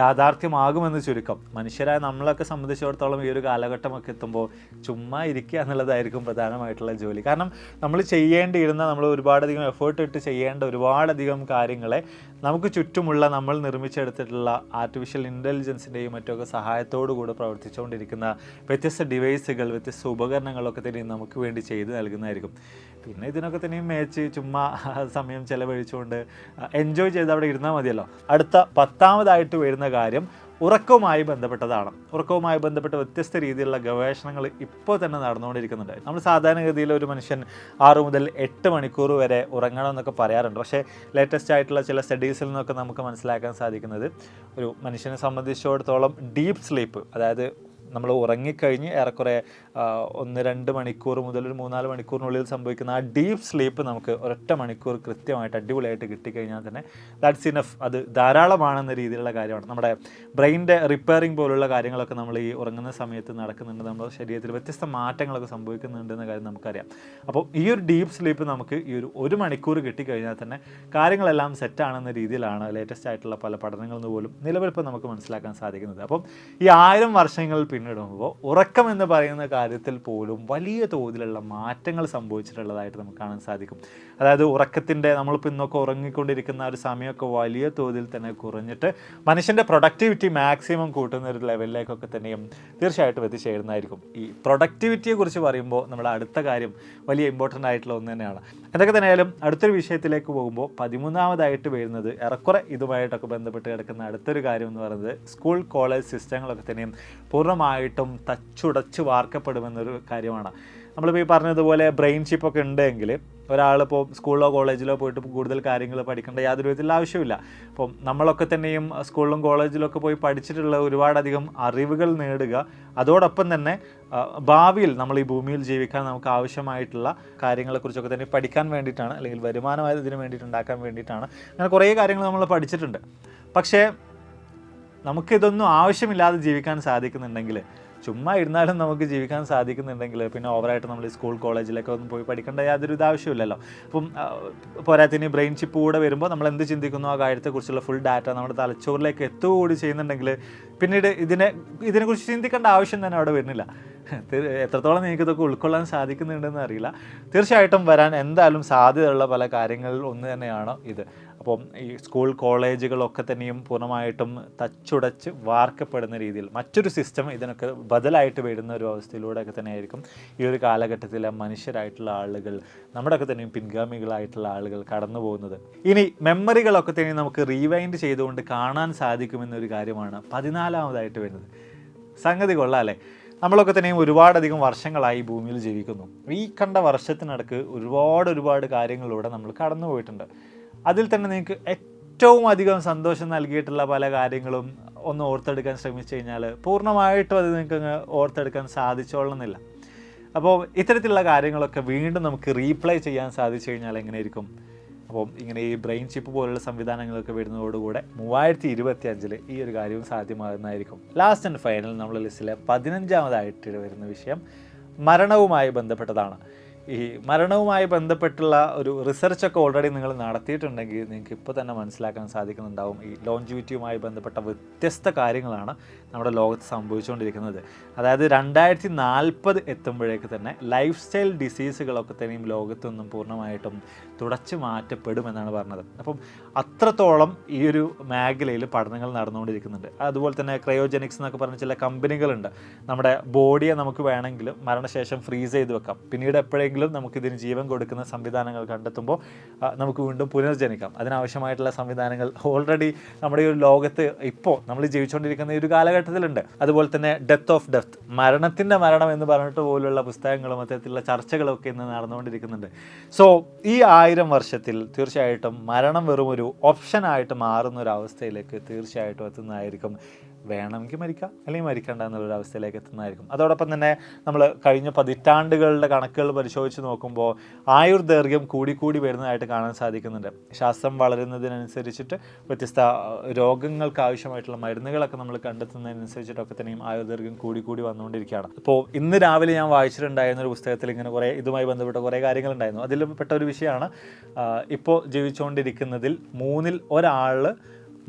യാഥാർത്ഥ്യമാകുമെന്ന് ചുരുക്കം. മനുഷ്യരായ നമ്മളൊക്കെ സംബന്ധിച്ചിടത്തോളം ഈ ഒരു കാലഘട്ടമൊക്കെ എത്തുമ്പോൾ ചുമ്മാ ഇരിക്കുക എന്നുള്ളതായിരിക്കും പ്രധാനമായിട്ടുള്ള ജോലി. കാരണം നമ്മൾ ചെയ്യേണ്ടിയിരുന്ന, നമ്മൾ ഒരുപാടധികം എഫേർട്ട് ഇട്ട് ചെയ്യേണ്ട ഒരുപാടധികം കാര്യങ്ങളെ നമുക്ക് ചുറ്റുമുള്ള നമ്മൾ നിർമ്മിച്ചെടുത്തിട്ടുള്ള ആർട്ടിഫിഷ്യൽ ഇൻ്റലിജൻസിൻ്റെയും മറ്റൊക്കെ സഹായത്തോടു കൂടെ പ്രവർത്തിച്ചുകൊണ്ടിരിക്കുന്ന വ്യത്യസ്ത ഡിവൈസുകൾ, വ്യത്യസ്ത ഉപകരണങ്ങളൊക്കെ തന്നെ നമുക്ക് വേണ്ടി ചെയ്ത് നൽകുന്നതായിരിക്കും. പിന്നെ ഇതിനൊക്കെ തന്നെയും മേച്ച് ചുമ്മാ സമയം ചിലവഴിച്ചുകൊണ്ട് എൻജോയ് ചെയ്ത് അവിടെ ഇരുന്നാൽ മതിയല്ലോ. അടുത്ത 10ാമതായിട്ട് വരുന്ന കാര്യം ഉറക്കവുമായി ബന്ധപ്പെട്ടതാണ്. ഉറക്കവുമായി ബന്ധപ്പെട്ട വ്യത്യസ്ത രീതിയിലുള്ള ഗവേഷണങ്ങൾ ഇപ്പോൾ തന്നെ നടന്നുകൊണ്ടിരിക്കുന്നുണ്ട്. നമ്മൾ സാധാരണഗതിയിൽ ഒരു മനുഷ്യൻ 6 മുതൽ 8 മണിക്കൂർ വരെ ഉറങ്ങണം എന്നൊക്കെ പറയാറുണ്ട്. പക്ഷേ ലേറ്റസ്റ്റ് ആയിട്ടുള്ള ചില സ്റ്റഡീസിൽ നിന്നൊക്കെ നമുക്ക് മനസ്സിലാക്കാൻ സാധിക്കുന്നത് ഒരു മനുഷ്യനെ സംബന്ധിച്ചിടത്തോളം ഡീപ്പ് സ്ലീപ്പ്, അതായത് നമ്മൾ ഉറങ്ങിക്കഴിഞ്ഞ് ഏറെക്കുറെ 1-2 മണിക്കൂർ മുതൽ ഒരു 3-4 മണിക്കൂറിനുള്ളിൽ സംഭവിക്കുന്ന ആ ഡീപ്പ് സ്ലീപ്പ് നമുക്ക് ഒരൊറ്റ മണിക്കൂർ കൃത്യമായിട്ട് അടിപൊളിയായിട്ട് കിട്ടിക്കഴിഞ്ഞാൽ തന്നെ ദാറ്റ്സ് ഇനഫ്, അത് ധാരാളമാണെന്ന രീതിയിലുള്ള കാര്യമാണ്. നമ്മുടെ ബ്രെയിനിൻ്റെ റിപ്പയറിംഗ് പോലുള്ള കാര്യങ്ങളൊക്കെ നമ്മൾ ഈ ഉറങ്ങുന്ന സമയത്ത് നടക്കുന്നുണ്ട്. നമ്മുടെ ശരീരത്തിൽ വ്യത്യസ്ത മാറ്റങ്ങളൊക്കെ സംഭവിക്കുന്നുണ്ടെന്ന കാര്യം നമുക്കറിയാം. അപ്പോൾ ഈ ഒരു ഡീപ്പ് സ്ലീപ്പ് നമുക്ക് ഈ ഒരു 1 മണിക്കൂർ കിട്ടിക്കഴിഞ്ഞാൽ തന്നെ കാര്യങ്ങളെല്ലാം സെറ്റാണെന്ന രീതിയിലാണ് ലേറ്റസ്റ്റ് ആയിട്ടുള്ള പല പഠനങ്ങളിൽ നിന്ന് പോലും നിലവിലിപ്പോൾ നമുക്ക് മനസ്സിലാക്കാൻ സാധിക്കുന്നത്. അപ്പം ഈ 1000 വർഷങ്ങൾ പിന്നിടുമ്പോൾ ഉറക്കം എന്ന് പറയുന്ന കാര്യത്തിൽ പോലും വലിയ തോതിലുള്ള മാറ്റങ്ങൾ സംഭവിച്ചിട്ടുള്ളതായിട്ട് നമുക്ക് കാണാൻ സാധിക്കും. അതായത് ഉറക്കത്തിൻ്റെ, നമ്മളിപ്പോൾ ഇന്നൊക്കെ ഉറങ്ങിക്കൊണ്ടിരിക്കുന്ന ഒരു സമയമൊക്കെ വലിയ തോതിൽ തന്നെ കുറഞ്ഞിട്ട് മനുഷ്യൻ്റെ പ്രൊഡക്ടിവിറ്റി മാക്സിമം കൂട്ടുന്ന ഒരു ലെവലിലേക്കൊക്കെ തന്നെയും തീർച്ചയായിട്ടും എത്തിച്ചേരുന്നതായിരിക്കും. ഈ പ്രൊഡക്ടിവിറ്റിയെ കുറിച്ച് പറയുമ്പോൾ നമ്മുടെ അടുത്ത കാര്യം വലിയ ഇമ്പോർട്ടൻ്റ് ആയിട്ടുള്ള ഒന്ന് തന്നെയാണ്. എന്തൊക്കെ തന്നെയായാലും അടുത്തൊരു വിഷയത്തിലേക്ക് പോകുമ്പോൾ 13ാമതായിട്ട് വരുന്നത് ഏറെക്കുറെ ഇതുമായിട്ടൊക്കെ ബന്ധപ്പെട്ട് കിടക്കുന്ന അടുത്തൊരു കാര്യം എന്ന് പറയുന്നത് സ്കൂൾ കോളേജ് സിസ്റ്റങ്ങളൊക്കെ തന്നെയും പൂർണ്ണമായിട്ടും തച്ചുടച്ച് വാർക്കപ്പെടുമെന്നൊരു കാര്യമാണ്. നമ്മളിപ്പോൾ ഈ പറഞ്ഞതുപോലെ ബ്രെയിൻ ചിപ്പൊക്കെ ഉണ്ടെങ്കിൽ ഒരാളിപ്പോൾ സ്കൂളിലോ കോളേജിലോ പോയിട്ട് കൂടുതൽ കാര്യങ്ങൾ പഠിക്കേണ്ട യാതൊരു വിധത്തിലുള്ള ആവശ്യമില്ല. അപ്പം നമ്മളൊക്കെ തന്നെയും സ്കൂളിലും കോളേജിലൊക്കെ പോയി പഠിച്ചിട്ടുള്ള ഒരുപാടധികം അറിവുകൾ നേടുക, അതോടൊപ്പം തന്നെ ഭാവിയിൽ നമ്മൾ ഈ ഭൂമിയിൽ ജീവിക്കാൻ നമുക്ക് ആവശ്യമായിട്ടുള്ള കാര്യങ്ങളെക്കുറിച്ചൊക്കെ തന്നെ പഠിക്കാൻ വേണ്ടിയിട്ടാണ്, അല്ലെങ്കിൽ വരുമാനമായത് ഇതിന് വേണ്ടിയിട്ട് ഉണ്ടാക്കാൻ വേണ്ടിയിട്ടാണ്. അങ്ങനെ കുറേ കാര്യങ്ങൾ നമ്മൾ പഠിച്ചിട്ടുണ്ട്. പക്ഷേ നമുക്കിതൊന്നും ആവശ്യമില്ലാതെ ജീവിക്കാൻ സാധിക്കുന്നുണ്ടെങ്കിൽ, ചുമ്മാ ഇരുന്നാലും നമുക്ക് ജീവിക്കാൻ സാധിക്കുന്നുണ്ടെങ്കിൽ പിന്നെ ഓവറായിട്ട് നമ്മൾ ഈ സ്കൂൾ കോളേജിലൊക്കെ ഒന്നും പോയി പഠിക്കേണ്ട യാതൊരു ആവശ്യമില്ലല്ലോ. അപ്പം പോരാത്തിന് ബ്രെയിൻ ചിപ്പ് കൂടെ വരുമ്പോൾ നമ്മൾ എന്ത് ചിന്തിക്കുന്നു ആ കാര്യത്തെക്കുറിച്ചുള്ള ഫുൾ ഡാറ്റ നമ്മുടെ തലച്ചോറിലേക്ക് എത്തുകൂടി ചെയ്യുന്നുണ്ടെങ്കിൽ പിന്നീട് ഇതിനെക്കുറിച്ച് ചിന്തിക്കേണ്ട ആവശ്യം തന്നെ അവിടെ വരുന്നില്ല. എത്രത്തോളം എനിക്കിതൊക്കെ ഉൾക്കൊള്ളാൻ സാധിക്കുന്നുണ്ടെന്ന് അറിയില്ല. തീർച്ചയായിട്ടും വരാൻ എന്തായാലും സാധ്യതയുള്ള പല കാര്യങ്ങളിൽ ഒന്ന് തന്നെയാണ് ഇത്. അപ്പം ഈ സ്കൂൾ കോളേജുകളൊക്കെ തന്നെയും പൂർണ്ണമായിട്ടും തച്ചുടച്ച് വാർക്കപ്പെടുന്ന രീതിയിൽ മറ്റൊരു സിസ്റ്റം ഇതിനൊക്കെ ബദലായിട്ട് വരുന്ന ഒരു അവസ്ഥയിലൂടെയൊക്കെ തന്നെയായിരിക്കും ഈ ഒരു കാലഘട്ടത്തിലെ മനുഷ്യരായിട്ടുള്ള ആളുകൾ, നമ്മുടെയൊക്കെ തന്നെയും പിൻഗാമികളായിട്ടുള്ള ആളുകൾ കടന്നു പോകുന്നത്. ഇനി മെമ്മറികളൊക്കെ തന്നെ നമുക്ക് റീവൈൻഡ് ചെയ്തുകൊണ്ട് കാണാൻ സാധിക്കുമെന്നൊരു കാര്യമാണ് 14ാമതായിട്ട് വരുന്നത്. സംഗതി കൊള്ളാം അല്ലേ? നമ്മളൊക്കെ തന്നെയും ഒരുപാടധികം വർഷങ്ങളായി ഭൂമിയിൽ ജീവിക്കുന്നു. ഈ കണ്ട വർഷത്തിനടക്ക് ഒരുപാട് കാര്യങ്ങളിലൂടെ നമ്മൾ കടന്നു പോയിട്ടുണ്ട്. അതിൽ തന്നെ നിങ്ങൾക്ക് ഏറ്റവും അധികം സന്തോഷം നൽകിയിട്ടുള്ള പല കാര്യങ്ങളും ഒന്ന് ഓർത്തെടുക്കാൻ ശ്രമിച്ചു കഴിഞ്ഞാൽ പൂർണ്ണമായിട്ടും അത് നിങ്ങൾക്ക് ഓർത്തെടുക്കാൻ സാധിച്ചോളണമെന്നില്ല. അപ്പോൾ ഇത്തരത്തിലുള്ള കാര്യങ്ങളൊക്കെ വീണ്ടും നമുക്ക് റീപ്ലേ ചെയ്യാൻ സാധിച്ചു കഴിഞ്ഞാൽ എങ്ങനെയായിരിക്കും? അപ്പം ഇങ്ങനെ ഈ ബ്രെയിൻ ചിപ്പ് പോലുള്ള സംവിധാനങ്ങളൊക്കെ വരുന്നതോടുകൂടെ 2025 ഈ ഒരു കാര്യവും സാധ്യമാകുന്നതായിരിക്കും. ലാസ്റ്റ് ആൻഡ് ഫൈനൽ നമ്മുടെ ലിസ്റ്റിലെ 15ാമതായിട്ട് വരുന്ന വിഷയം മരണവുമായി ബന്ധപ്പെട്ടതാണ്. ഈ മരണവുമായി ബന്ധപ്പെട്ടുള്ള ഒരു റിസർച്ചൊക്കെ ഓൾറെഡി നിങ്ങൾ നടത്തിയിട്ടുണ്ടെങ്കിൽ നിങ്ങൾക്ക് ഇപ്പോൾ തന്നെ മനസ്സിലാക്കാൻ സാധിക്കുന്നുണ്ടാവും. ഈ ലോഞ്ചിവിറ്റിയുമായി ബന്ധപ്പെട്ട വ്യത്യസ്ത കാര്യങ്ങളാണ് നമ്മുടെ ലോകത്ത് സംഭവിച്ചുകൊണ്ടിരിക്കുന്നത്. അതായത് 2040 എത്തുമ്പോഴേക്ക് തന്നെ ലൈഫ് സ്റ്റൈൽ ഡിസീസുകളൊക്കെ തന്നെയും ലോകത്തൊന്നും പൂർണ്ണമായിട്ടും തുടച്ചു മാറ്റപ്പെടുമെന്നാണ് പറഞ്ഞത്. അപ്പം അത്രത്തോളം ഈ ഒരു മേഖലയിൽ പഠനങ്ങൾ നടന്നുകൊണ്ടിരിക്കുന്നുണ്ട്. അതുപോലെ തന്നെ ക്രയോജെനിക്സ് എന്നൊക്കെ പറഞ്ഞ ചില കമ്പനികളുണ്ട്. നമ്മുടെ ബോഡിയെ നമുക്ക് വേണമെങ്കിൽ മരണശേഷം ഫ്രീസ് ചെയ്ത് വെക്കാം. പിന്നീട് എപ്പോഴെങ്കിലും നമുക്കിതിന് ജീവൻ കൊടുക്കുന്ന സംവിധാനങ്ങൾ കണ്ടെത്തുമ്പോൾ നമുക്ക് വീണ്ടും പുനർജനിക്കാം. അതിനാവശ്യമായിട്ടുള്ള സംവിധാനങ്ങൾ ഓൾറെഡി നമ്മുടെ ഈ ഒരു ലോകത്ത് ഇപ്പോൾ നമ്മൾ ജീവിച്ചുകൊണ്ടിരിക്കുന്ന ഈ ഒരു കാലഘട്ടത്തിലുണ്ട്. അതുപോലെ തന്നെ ഡെത്ത് ഓഫ് ഡെത്ത്, മരണത്തിൻ്റെ മരണം എന്ന് പറഞ്ഞിട്ട് പോലുള്ള പുസ്തകങ്ങളും അത്തരത്തിലുള്ള ചർച്ചകളൊക്കെ ഇന്ന് നടന്നുകൊണ്ടിരിക്കുന്നുണ്ട്. സോ ഈ 1000 വർഷത്തിൽ തീർച്ചയായിട്ടും മരണം വെറും ഒരു ഓപ്ഷനായിട്ട് മാറുന്ന ഒരു അവസ്ഥയിലേക്ക് തീർച്ചയായിട്ടും എത്തുന്നതായിരിക്കും. വേണമെങ്കിൽ മരിക്കാം, അല്ലെങ്കിൽ മരിക്കേണ്ട എന്നുള്ളൊരു അവസ്ഥയിലേക്ക് എത്തുന്നതായിരിക്കും. അതോടൊപ്പം തന്നെ നമ്മൾ കഴിഞ്ഞ പതിറ്റാണ്ടുകളുടെ കണക്കുകൾ പരിശോധിച്ച് നോക്കുമ്പോൾ ആയുർദൈർഘ്യം കൂടി വരുന്നതായിട്ട് കാണാൻ സാധിക്കുന്നുണ്ട്. ശാസ്ത്രം വളരുന്നതിനനുസരിച്ചിട്ട് വ്യത്യസ്ത രോഗങ്ങൾക്ക് ആവശ്യമായിട്ടുള്ള മരുന്നുകളൊക്കെ നമ്മൾ കണ്ടെത്തുന്നതിനനുസരിച്ചിട്ടൊക്കെ തന്നെയും ആയുർദൈർഘ്യം കൂടി വന്നുകൊണ്ടിരിക്കുകയാണ്. ഇപ്പോൾ ഇന്ന് രാവിലെ ഞാൻ വായിച്ചിട്ടുണ്ടായിരുന്ന ഒരു പുസ്തകത്തിൽ ഇങ്ങനെ കുറേ ഇതുമായി ബന്ധപ്പെട്ട കുറേ കാര്യങ്ങളുണ്ടായിരുന്നു. അതിൽ പെട്ട ഒരു വിഷയമാണ് ഇപ്പോൾ ജീവിച്ചുകൊണ്ടിരിക്കുന്നതിൽ 3-ൽ 1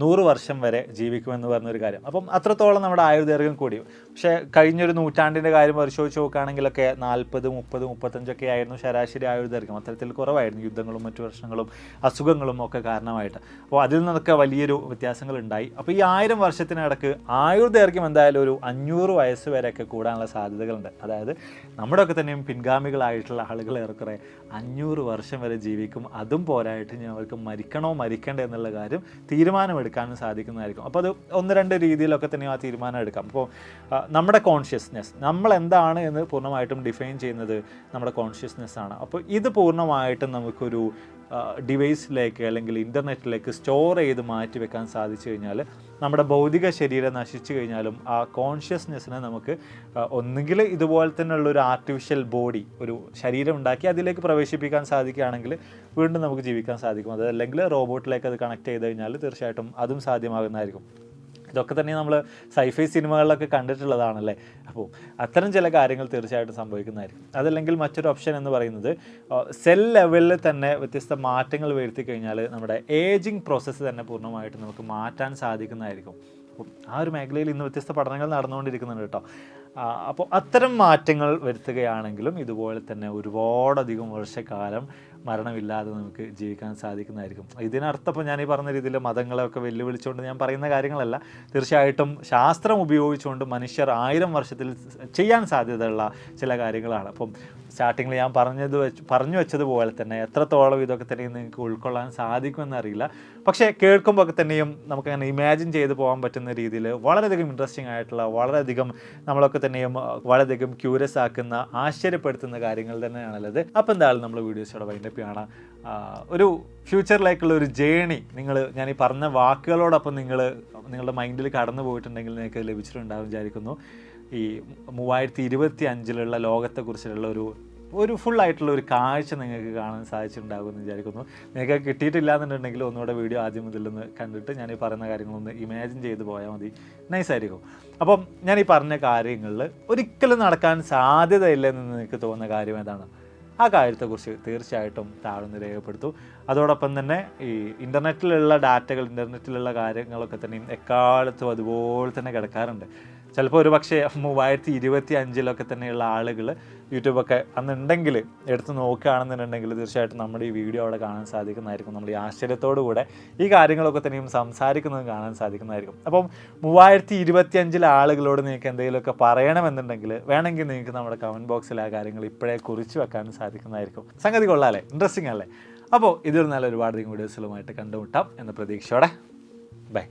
100 വർഷം വരെ ജീവിക്കുമെന്ന് പറഞ്ഞൊരു കാര്യം. അപ്പം അത്രത്തോളം നമ്മുടെ ആയുർദൈർഘ്യം കൂടി. പക്ഷേ കഴിഞ്ഞൊരു നൂറ്റാണ്ടിൻ്റെ കാര്യം പരിശോധിച്ച് നോക്കുകയാണെങ്കിലൊക്കെ 40, 30, 35 ആയിരുന്നു ശരാശരി ആയുർദൈർഘ്യം. അത്തരത്തിൽ കുറവായിരുന്നു യുദ്ധങ്ങളും മറ്റു പ്രശ്നങ്ങളും അസുഖങ്ങളും ഒക്കെ കാരണമായിട്ട്. അപ്പോൾ അതിൽ നിന്നൊക്കെ വലിയൊരു വ്യത്യാസങ്ങളുണ്ടായി. അപ്പോൾ ഈ 1000 വർഷത്തിനിടക്ക് ആയുർദൈർഘ്യം എന്തായാലും ഒരു 500 വയസ്സ് വരെയൊക്കെ കൂടാനുള്ള സാധ്യതകളുണ്ട്. അതായത് നമ്മുടെയൊക്കെ തന്നെയും പിൻഗാമികളായിട്ടുള്ള ആളുകൾ ഏറെക്കുറെ 500 വർഷം വരെ ജീവിക്കും. അതും പോരായിട്ട് ഞങ്ങൾക്ക് മരിക്കണ്ടേ എന്നുള്ള കാര്യം തീരുമാനമെടുക്കാനും സാധിക്കുന്നതായിരിക്കും. അപ്പോൾ അത് 1-2 രീതിയിലൊക്കെ തന്നെയും ആ തീരുമാനം എടുക്കാം. അപ്പോൾ നമ്മുടെ കോൺഷ്യസ്നെസ്, നമ്മൾ എന്താണ് എന്ന് പൂർണ്ണമായിട്ടും ഡിഫൈൻ ചെയ്യുന്നത് നമ്മുടെ കോൺഷ്യസ്നെസ് ആണ്. അപ്പോൾ ഇത് പൂർണ്ണമായിട്ടും നമുക്കൊരു ഡിവൈസിലേക്ക് അല്ലെങ്കിൽ ഇൻ്റർനെറ്റിലേക്ക് സ്റ്റോർ ചെയ്ത് മാറ്റി വെക്കാൻ സാധിച്ചു കഴിഞ്ഞാൽ നമ്മുടെ ഭൗതിക ശരീരം നശിച്ചു കഴിഞ്ഞാലും ആ കോൺഷ്യസ്നെസ്സിനെ നമുക്ക് ഒന്നുകിൽ ഇതുപോലെ തന്നെയുള്ളൊരു ആർട്ടിഫിഷ്യൽ ബോഡി, ഒരു ശരീരം ഉണ്ടാക്കി അതിലേക്ക് പ്രവേശിപ്പിക്കാൻ സാധിക്കുകയാണെങ്കിൽ വീണ്ടും നമുക്ക് ജീവിക്കാൻ സാധിക്കും. അതല്ലെങ്കിൽ റോബോട്ടിലേക്ക് അത് കണക്ട് ചെയ്ത് കഴിഞ്ഞാൽ തീർച്ചയായിട്ടും അതും സാധ്യമാകുന്നതായിരിക്കും. ഇതൊക്കെ തന്നെ നമ്മൾ സൈഫൈ സിനിമകളിലൊക്കെ കണ്ടിട്ടുള്ളതാണല്ലേ. അപ്പോൾ അത്തരം ചില കാര്യങ്ങൾ തീർച്ചയായിട്ടും സംഭവിക്കുന്നതായിരിക്കും. അതല്ലെങ്കിൽ മറ്റൊരു ഓപ്ഷൻ എന്ന് പറയുന്നത് സെൽ ലെവലിൽ തന്നെ വ്യത്യസ്ത മാറ്റങ്ങൾ വരുത്തി കഴിഞ്ഞാൽ നമ്മുടെ ഏജിങ് പ്രോസസ്സ് തന്നെ പൂർണ്ണമായിട്ട് നമുക്ക് മാറ്റാൻ സാധിക്കുന്നതായിരിക്കും. അപ്പോൾ ആ ഒരു മേഖലയിൽ ഇന്ന് വ്യത്യസ്ത പഠനങ്ങൾ നടന്നുകൊണ്ടിരിക്കുന്നുണ്ട് കേട്ടോ. അപ്പോൾ അത്തരം മാറ്റങ്ങൾ വരുത്തുകയാണെങ്കിലും ഇതുപോലെ തന്നെ ഒരുപാടധികം വർഷക്കാലം മരണമില്ലാതെ നമുക്ക് ജീവിക്കാൻ സാധിക്കുന്നതായിരിക്കും. ഇതിനർത്ഥം ഇപ്പോൾ ഞാൻ ഈ പറഞ്ഞ രീതിയിൽ മതങ്ങളെയൊക്കെ വെല്ലുവിളിച്ചുകൊണ്ട് ഞാൻ പറയുന്ന കാര്യങ്ങളല്ല. തീർച്ചയായിട്ടും ശാസ്ത്രം ഉപയോഗിച്ചുകൊണ്ട് മനുഷ്യർ 1000 വർഷത്തിൽ ചെയ്യാൻ സാധ്യതയുള്ള ചില കാര്യങ്ങളാണ്. അപ്പം സ്റ്റാർട്ടിങ്ങിൽ ഞാൻ പറഞ്ഞു വെച്ചതുപോലെ തന്നെ എത്രത്തോളം ഇതൊക്കെ തന്നെയും നിങ്ങൾക്ക് ഉൾക്കൊള്ളാൻ സാധിക്കുമെന്നറിയില്ല. പക്ഷേ കേൾക്കുമ്പോൾ ഒക്കെ തന്നെയും നമുക്കങ്ങനെ ഇമാജിൻ ചെയ്ത് പോകാൻ പറ്റുന്ന രീതിയിൽ വളരെയധികം ഇൻട്രസ്റ്റിംഗ് ആയിട്ടുള്ള, വളരെയധികം നമ്മളൊക്കെ തന്നെയും വളരെയധികം ക്യൂരിയസ് ആക്കുന്ന, ആശ്ചര്യപ്പെടുത്തുന്ന കാര്യങ്ങൾ തന്നെയാണുള്ളത്. അപ്പോൾ എന്തായാലും നമ്മൾ വീഡിയോസോടെ വൈൻഡപ്പ് ചെയ്യണം. ഒരു ഫ്യൂച്ചറിലേക്കുള്ള ഒരു ജേണി ഞാൻ ഈ പറഞ്ഞ വാക്കുകളോടൊപ്പം നിങ്ങളുടെ മൈൻഡിൽ കടന്നു പോയിട്ടുണ്ടെങ്കിൽ നിങ്ങൾക്ക് ലഭിച്ചിട്ടുണ്ടാകും വിചാരിക്കുന്നു. ഈ 3025 ലോകത്തെക്കുറിച്ചുള്ള ഒരു ഫുള്ളായിട്ടുള്ള ഒരു കാഴ്ച നിങ്ങൾക്ക് കാണാൻ സാധിച്ചിട്ടുണ്ടാകുമെന്ന് വിചാരിക്കുന്നു. നിങ്ങൾക്ക് കിട്ടിയിട്ടില്ല എന്നുണ്ടെങ്കിൽ ഒന്നുകൂടെ വീഡിയോ ആദ്യം മുതലൊന്ന് കണ്ടിട്ട് ഞാൻ ഈ പറയുന്ന കാര്യങ്ങളൊന്ന് ഇമാജിൻ ചെയ്ത് പോയാൽ മതി, നൈസായിരിക്കും. അപ്പം ഞാൻ ഈ പറഞ്ഞ കാര്യങ്ങളിൽ ഒരിക്കലും നടക്കാൻ സാധ്യതയില്ലെന്ന് നിങ്ങൾക്ക് തോന്നുന്ന കാര്യം ഏതാണ്? ആ കാര്യത്തെക്കുറിച്ച് തീർച്ചയായിട്ടും താഴ്ന്ന് രേഖപ്പെടുത്തു. അതോടൊപ്പം തന്നെ ഈ ഇൻ്റർനെറ്റിലുള്ള ഡാറ്റകൾ, ഇൻ്റർനെറ്റിലുള്ള കാര്യങ്ങളൊക്കെ തന്നെയും എക്കാലത്തും അതുപോലെ തന്നെ കിടക്കാറുണ്ട്. ചിലപ്പോൾ ഒരു പക്ഷേ 3025 തന്നെയുള്ള ആളുകൾ യൂട്യൂബൊക്കെ അന്നുണ്ടെങ്കിൽ എടുത്ത് നോക്കുകയാണെന്നുണ്ടെങ്കിൽ തീർച്ചയായിട്ടും നമ്മുടെ ഈ വീഡിയോ അവിടെ കാണാൻ സാധിക്കുന്നതായിരിക്കും. നമ്മൾ ഈ ആശ്ചര്യത്തോടു കൂടെ ഈ കാര്യങ്ങളൊക്കെ തന്നെയും സംസാരിക്കുന്നത് കാണാൻ സാധിക്കുന്നതായിരിക്കും. അപ്പം 3025 ആളുകളോട് നിങ്ങൾക്ക് എന്തെങ്കിലുമൊക്കെ പറയണമെന്നുണ്ടെങ്കിൽ വേണമെങ്കിൽ നിങ്ങൾക്ക് നമ്മുടെ കമൻറ്റ് ബോക്സിൽ ആ കാര്യങ്ങൾ ഇപ്പോഴേ കുറിച്ച് വെക്കാൻ സാധിക്കുന്നതായിരിക്കും. സംഗതി കൊള്ളാമല്ലേ, ഇൻട്രസ്റ്റിംഗ് അല്ലേ? അപ്പോൾ ഇതിൽ നല്ല ഒരുപാട് വീഡിയോസുകളുമായിട്ട് കണ്ടുമുട്ടാം എന്ന പ്രതീക്ഷയോടെ ബൈ.